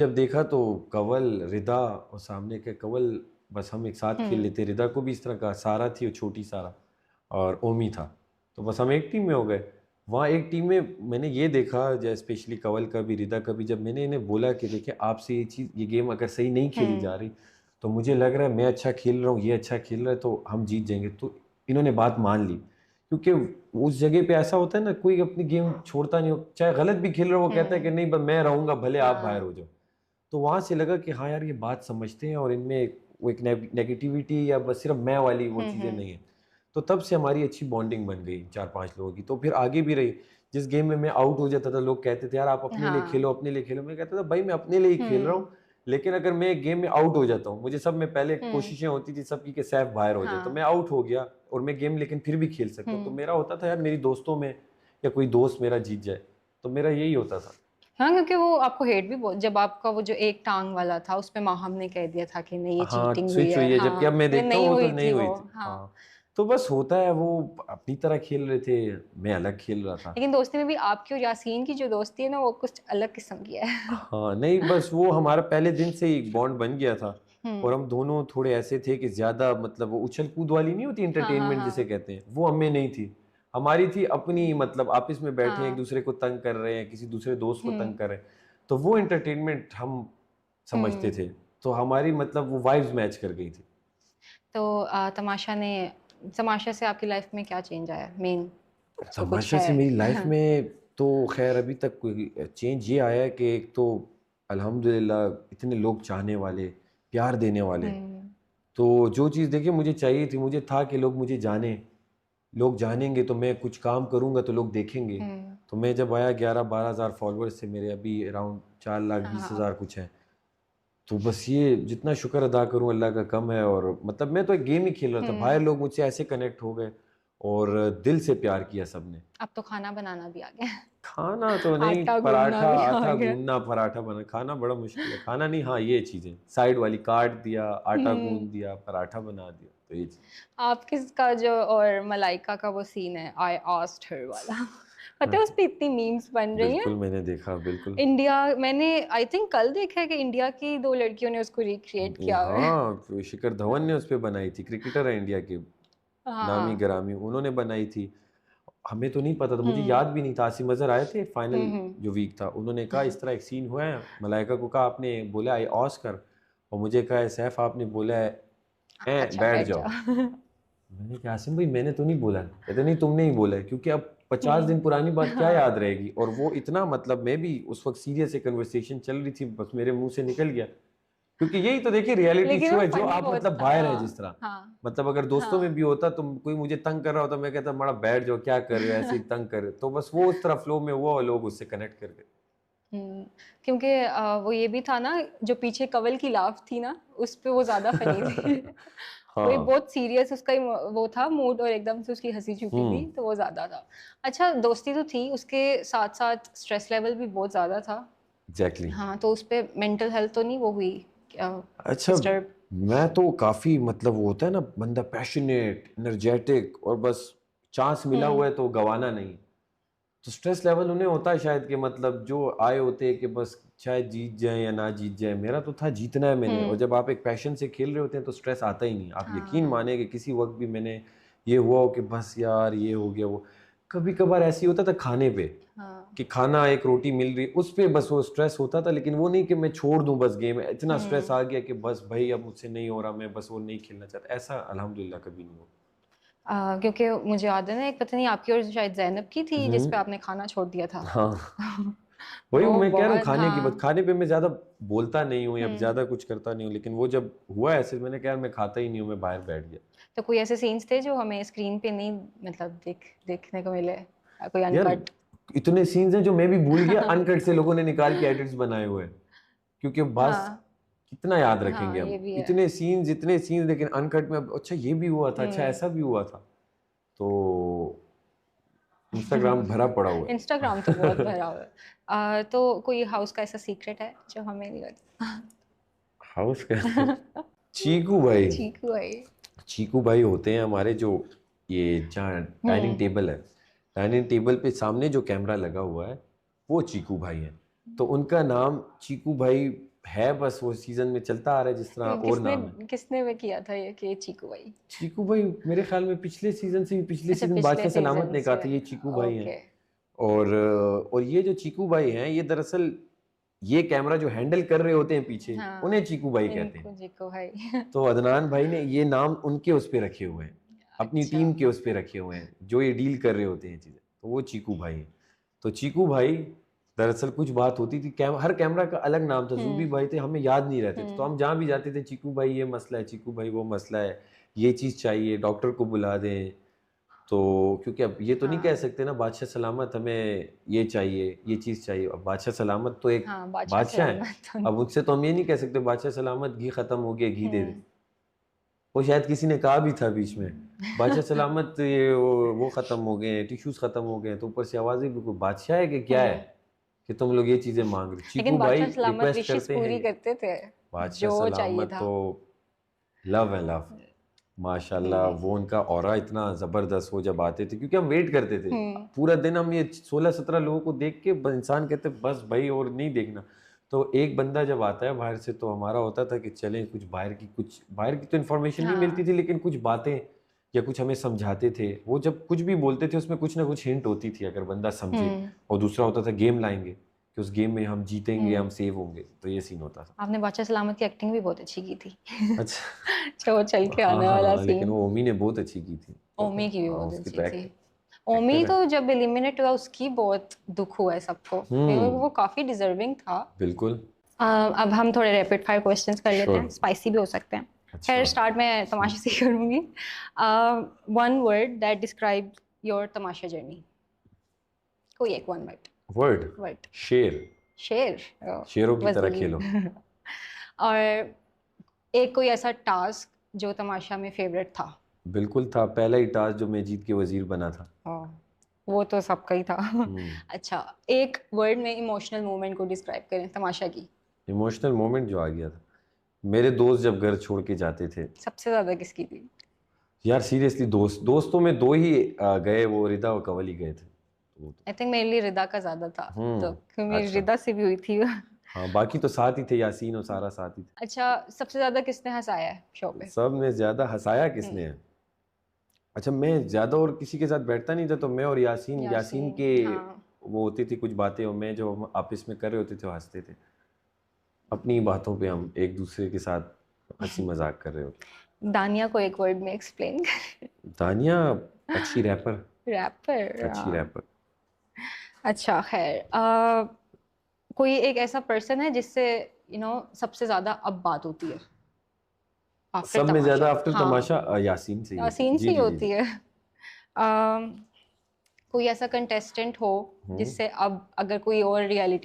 जब देखा तो कंवल, रिदा और सामने के कंवल, बस हम एक साथ खेल लेते। रिदा को भी इस तरह का, सारा थी और छोटी सारा, और ओमी था, तो बस हम एक टीम में हो गए। वहाँ एक टीम में मैंने ये देखा, जैसे स्पेशली कंवल का भी, रिदा का भी, जब मैंने इन्हें बोला कि देखिए आपसे ये चीज़, ये गेम अगर सही नहीं खेली जा रही तो मुझे लग रहा है मैं अच्छा खेल रहा हूँ, ये अच्छा खेल रहा है, तो हम जीत जाएंगे। तो इन्होंने बात मान ली, क्योंकि उस जगह पे ऐसा होता है ना, कोई अपनी गेम छोड़ता नहीं हो, चाहे गलत भी खेल रहा हो, वो कहता है कि नहीं बस मैं रहूंगा, भले आप बाहर हो हाँ। जाओ। तो वहां से लगा कि हाँ यार, ये बात समझते हैं और इनमें वो एक नेगेटिविटी या बस सिर्फ मैं वाली वो चीज़ें नहीं है। तो तब से हमारी अच्छी बॉन्डिंग बन गई 4-5 लोगों की, तो फिर आगे भी रही। जिस गेम में मैं आउट हो जाता था, लोग कहते थे यार आप अपने लिए हाँ। खेलो, अपने लिए खेलो। मैं कहता था भाई मैं अपने लिए ही खेल रहा हम्म। हूँ, लेकिन अगर मैं एक गेम में आउट हो जाता हूँ, मुझे सब में पहले हम्म। कोशिशें होती थी सबकी कि सैफ बाहर हो जाए, तो हाँ। मैं आउट हो गया और मैं गेम लेकिन फिर भी खेल सकता हूँ। तो हम्म। मेरा होता था यार मेरी दोस्तों में या कोई दोस्त मेरा जीत जाए, तो मेरा यही होता था। हाँ, क्योंकि वो आपको हेट भी बहुत, जब आपका वो जो एक टांग वाला था उस पे माहम ने कह दिया था कि नहीं ये हाँ, चीटिंग हुई स्विच है, हुई है, जबकि अब हाँ मैं ये देखता हूँ नहीं वो तो हुई नहीं थी हुई वो। थी। हाँ। हाँ, तो बस होता है, वो अपनी तरह खेल रहे थे, मैं अलग खेल रहा था। लेकिन दोस्ती में भी आपकी और यासीन की जो दोस्ती है ना, वो कुछ अलग किस्म की है। हाँ नहीं, बस वो हमारा पहले दिन से ही बॉन्ड बन गया था। और हम्म। हम दोनों थोड़े ऐसे थे कि ज्यादा, मतलब वो उछल कूद वाली नहीं होती हाँ हाँ एंटरटेनमेंट जिसे हाँ। कहते हैं, वो हमें नहीं थी। हमारी थी अपनी, मतलब आपस में बैठे हैं, एक हाँ। दूसरे को तंग कर रहे हैं, किसी दूसरे दोस्त को तंग हम्म। कर रहे हैं, तो वो एंटरटेनमेंट हम समझते हम्म। थे। तो हमारी, मतलब वो वाइब्स मैच कर गई थी। तो तमाशा से आपकी लाइफ में क्या चेंज आया मेन, तो कुछ तमाशा है? से मेरी लाइफ में तो खैर अभी तक कोई चेंज ये आया है कि एक तो अल्हम्दुलिल्लाह इतने लोग चाहने वाले, प्यार देने वाले। हम्म। तो जो चीज़ देखिए मुझे चाहिए थी, मुझे था कि लोग मुझे जाने, लोग जानेंगे तो मैं कुछ काम करूंगा तो लोग देखेंगे। हम्म। तो मैं जब आया, 11-12 हज़ार फॉलोअर्स थे मेरे, अभी अराउंड 4,20,000 हाँ। कुछ है। तो बस ये जितना शुक्र अदा करूं अल्लाह का कम है। और मतलब मैं तो एक गेम ही खेल रहा था, बाहर हम्म। लोग मुझसे ऐसे कनेक्ट हो गए और दिल से प्यार किया सबने। अब तो खाना बनाना भी आ गया। खाना तो नहीं, आटा गूंदना पराठा, भी आ आटा गया। गूंदना, पराठा बना, खाना बड़ा मुश्किल है। खाना नहीं, हाँ ये चीजें साइड वाली, काट दिया, आटा हम्म। गूंद दिया, पराठा बना दिया, तो ये चीज। आप किसका जो और मलाइका का वो सीन है, आई आस्क्ड हर वाला, पता है उस पे इतनी मीम्स बन रही हैं। बिल्कुल मैंने देखा, बिल्कुल। इंडिया, मैंने आई थिंक कल देखा है कि इंडिया की दो लड़कियों ने उसको रिक्रिएट किया हुआ है। हाँ, शिखर धवन ने उस पे बनाई थी, क्रिकेटर है इंडिया के, नामी हाँ। गिरामी, उन्होंने बनाई थी। हमें तो नहीं पता था, मुझे हम्म। याद भी नहीं था। आसिम अजहर आए थे फाइनल हम्म। जो वीक था, उन्होंने कहा इस तरह एक सीन हुआ है, मलाइका को कहा आपने बोला है ऑस्कर, और मुझे कहा है सैफ आपने बोला है अच्छा बैठ बैठ जाओ। जाओ। मैंने कहा आसिम भाई मैंने तो नहीं बोला। कहते नहीं तुमने ही बोला है, क्योंकि अब 50 दिन पुरानी बात क्या हाँ। याद रहेगी। और वो इतना, मतलब मैं भी उस वक्त सीरियस एक कन्वर्सेशन चल रही थी, बस मेरे मुंह से निकल गया। क्योंकि यही तो देखिए रियलिटी लेकिन शो वो है, जो फनी आप बहुत मतलब था। बाहर है जिस हाँ तरह, हाँ मतलब अगर दोस्तों में हाँ। भी होता तो कोई मुझे तंग कर रहा होता, मैं कहता बड़ा बैठ जाओ, क्या कर रहे हो, ऐसे ही तंग कर रहे हो। तो बस वो उस तरह फ्लो में हुआ और लोग उससे कनेक्ट कर गए। हम्म। क्योंकि वो ये भी था ना, जो पीछे कवल की लाफ थी ना, उस पे वो ज्यादा फनी थी। वो ये हाँ। बहुत सीरियस उसका ही वो था मूड, और एकदम से उसकी हंसी छुपी थी, हम्म। तो वो ज्यादा था। अच्छा, दोस्ती तो थी, उसके साथ साथ स्ट्रेस लेवल भी बहुत ज्यादा था। एग्जैक्टली। हाँ, तो उस पे मेंटल हेल्थ तो नहीं वो हुई अच्छा, डिस्टर्ब? मैं तो काफी, मतलब वो होता है ना बंदा पैशनेट, एनर्जेटिक, और बस चांस मिला हुआ हम्म। है तो गवाना नहीं। तो स्ट्रेस लेवल उन्हें होता है शायद कि, मतलब जो आए होते हैं कि बस शायद जीत जाए या ना जीत जाए। मेरा तो था जीतना है मैंने। और हम्म। जब आप एक पैशन से खेल रहे होते हैं तो स्ट्रेस आता ही नहीं। आप यकीन हाँ। माने कि किसी वक्त भी मैंने ये हुआ हो कि बस यार ये हो गया वो। कभी कभार ऐसे ही होता था खाने पे, हाँ। कि खाना एक रोटी मिल रही उस पे बस वो स्ट्रेस होता था। लेकिन वो नहीं कि मैं छोड़ दूं बस गेम, इतना स्ट्रेस हम्म। आ गया कि बस भाई अब मुझसे नहीं हो रहा, मैं बस वो नहीं खेलना चाहता, ऐसा अल्हम्दुलिल्लाह कभी नहीं हुआ। क्योंकि मुझे याद है ना, एक पता नहीं आपकी और शायद जैनब की थी जिस पे हम्म। आपने खाना छोड़ दिया था। हाँ, वही वो मैं कह रहा हूँ, बहुत, खाने की बात, हाँ। खाने पे मैं ज्यादा बोलता नहीं हूँ या हम्म। ज्यादा कुछ करता नहीं हूँ, लेकिन वो जब हुआ ऐसे, मैंने कहा यार मैं खाता ही नहीं हूँ, मैं बाहर बैठ गया। तो कोई ऐसे सीन्स थे जो हमें स्क्रीन पे नहीं, मतलब देखने को मिले, कोई यार अनकट? इतने सीन्स हैं जो मैं भी भूल गया, अनकट से लोगों ने निकाल के एडिट्स बनाए हुए हैं। क्योंकि बस हाँ कितना याद रखेंगे हाँ, हम, ये भी है। इतने सीन्स, लेकिन अनकट में अब अच्छा ये भी हुआ था, अच्छा ऐसा भी हुआ था। तो इंस्टाग्राम भरा पड़ा हुआ इंस्टाग्राम तो बहुत है। भरा हुआ है। तो कोई हाउस का ऐसा सीक्रेट है जो हमें नहीं हाउस का पता? चीकू भाई, चीकू है। चीकू भाई होते हैं हमारे, जो ये जहाँ डाइनिंग हम्म। टेबल है, डाइनिंग टेबल पे सामने जो कैमरा लगा हुआ है वो चीकू भाई हैं। तो उनका नाम चीकू भाई है बस वो सीजन में चलता आ रहा है जिस तरह और नाम है। किसने वे किया था ये कि चीकू भाई? चीकू भाई मेरे ख्याल में पिछले सीजन से, पिछले अच्छा, सीजन पिछले बादशाह सलामत सीजन ने कहा से। था ये चीकू भाई हैं। ओके। और ये जो चीकू भाई हैं ये दरअसल ये कैमरा जो हैंडल कर रहे होते हैं पीछे हाँ, उन्हें चीकू भाई कहते इनको हैं। चीकू भाई। तो अदनान भाई ने ये नाम उनके उस पे रखे हुए हैं, अपनी अच्छा। टीम के उस पे रखे हुए हैं जो ये डील कर रहे होते हैं चीजें, तो वो चीकू भाई हैं। तो चीकू भाई दरअसल कुछ बात होती थी, हर कैमरा का अलग नाम था। जूबी भाई थे, हमें याद नहीं रहते थे, तो हम जहाँ भी जाते थे चीकू भाई ये मसला है, चीकू भाई वो मसला है, ये चीज़ चाहिए, डॉक्टर को बुला दें। तो क्योंकि अब ये तो नहीं कह सकते ना बादशाह सलामत हमें ये चाहिए, ये चीज़ चाहिए। अब बादशाह सलामत तो एक हाँ, बादशाह है, अब उनसे तो हम ये नहीं कह सकते बादशाह सलामत घी खत्म हो गया घी दे दे। वो शायद किसी ने कहा भी था बीच में बादशाह सलामत ये वो खत्म हो गए, टिश्यूज खत्म हो गए, तो ऊपर से आवाज़ें भी कोई बादशाह है कि क्या है कि तुम लोग ये चीजें मांग रहे। चीकू भाई रिक्वेस्ट करते हैं, पूरी करते थे, बादशाह जो चाहिए सलामत था। तो लव है लव, माशाल्लाह। वो उनका ऑरा इतना जबरदस्त हो जब आते थे, क्योंकि हम वेट करते थे पूरा दिन, हम ये 16-17 लोगों को देख के इंसान कहते बस भाई और नहीं देखना। तो एक बंदा जब आता है बाहर से तो हमारा होता था कि चलें कुछ बाहर की तो इन्फॉर्मेशन नहीं मिलती थी, लेकिन कुछ बातें या कुछ हमें समझाते थे। वो जब कुछ भी बोलते थे उसमें कुछ ना कुछ हिंट होती थी अगर बंदा समझे। और दूसरा होता था गेम लाएंगे कि उस गेम में हम जीतेंगे, हम सेव होंगे, तो ये सीन होता था। आपने बादशाह सलामत की एक्टिंग भी बहुत अच्छी की थी। अच्छा। वो चल के आने वाला सीन, लेकिन वो ओमी ने बहुत अच्छी की थी। ओमी की भी बहुत उसकी अच्छी तो थी। ओमी तो जब एलिमिनेट हुआ उसकी बहुत दुख हुआ है सबको, वो काफी डिजर्विंग था। बिल्कुल। अब हम थोड़े रैपिड फायर क्वेश्चंस कर लेते हैं, स्पाइसी भी हो सकते हैं। खैर स्टार्ट में तमाशे से करूंगी। One word that describe your Tamasha journey, कोई एक वन वर्ड। शेर। शेरों की तरह खेलो। और एक कोई ऐसा टास्क जो तमाशा में फेवरेट था? बिल्कुल था, पहला ही टास्क जो मैं जीत के वजीर बना था। वो तो सबका ही था। अच्छा, एक वर्ड में इमोशनल मोमेंट को डिस्क्राइब करें तमाशा की। इमोशनल मोमेंट जो आ गया था, मेरे दोस्त जब घर छोड़ के जाते थे। सबसे ज्यादा किसकी थी? यार सीरियसली दोस्तों में दो ही गए, वो रिदा और कंवल ही गए थे। आई थिंक मेरे लिए रिदा का ज्यादा था, तो क्योंकि रिदा से भी हुई थी। हाँ, बाकी तो साथ ही थे, यासीन और सारा साथ ही थे। अच्छा, सबसे ज्यादा किसने हंसाया है शो पे? सबने ज्यादा हंसाया किसने है? अच्छा, मैं ज्यादा और किसी के साथ बैठता नहीं था, तो मैं और यासीन के वो होती थी कुछ बातें, और मैं जो हम आपस में कर रहे होते थे वो हंसते थे अपनी बातों पे, हम एक दूसरे के साथ हंसी मजाक कर रहे होते। दानिया को एक वर्ड में एक्सप्लेन। दानिया अच्छी रैपर। अच्छी रैपर। अच्छा, खैर कोई एक ऐसा पर्सन है जिससे सबसे ज्यादा अब बात होती है? सब में ज्यादा आफ्टर तमाशा यासीन से ही होती है। कोई ऐसा कंटेस्टेंट हो जिससे अब अगर कोई और रियलिटी